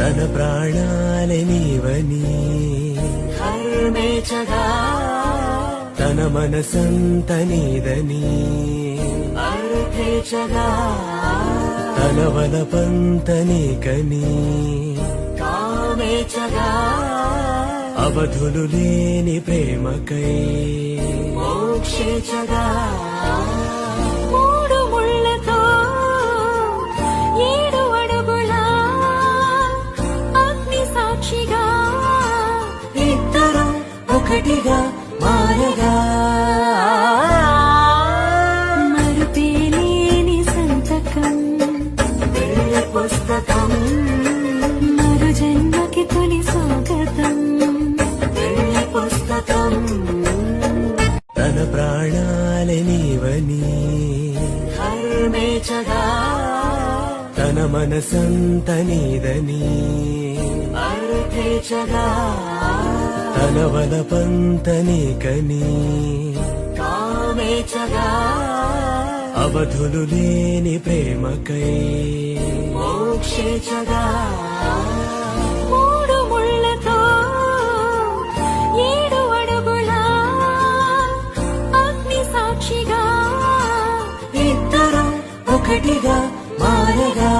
తన ప్రాణాలే నీవని హర్మేచగా తన మనసంత నీదని అర్థేచగా తన వలపంత నీకని కామేచగా అవధులు లేని ప్రేమకై మోక్షేచగా మూడు ముళ్ళతో 7 అడుగుల అగ్ని సాక్షిగా ఇద్దరు ఒకటిగా మారగా మరుపేలేని సంతకం వెళ్ళి పుస్తకం మరు జన్మకి తొలి స్వాగతం వెళ్ళి పుస్తకం తన ప్రాణాలే నీవని హర్మేచగా తన మనసంత నీదని అర్థేచగా తన వలపంత నీకని కామేచగా అవధులు లేని ప్రేమకై మోక్షేచగా మూడు ముళ్ళతో 7 అడుగుల అగ్ని సాక్షిగా ఇద్దరు ఒకటిగా మారగా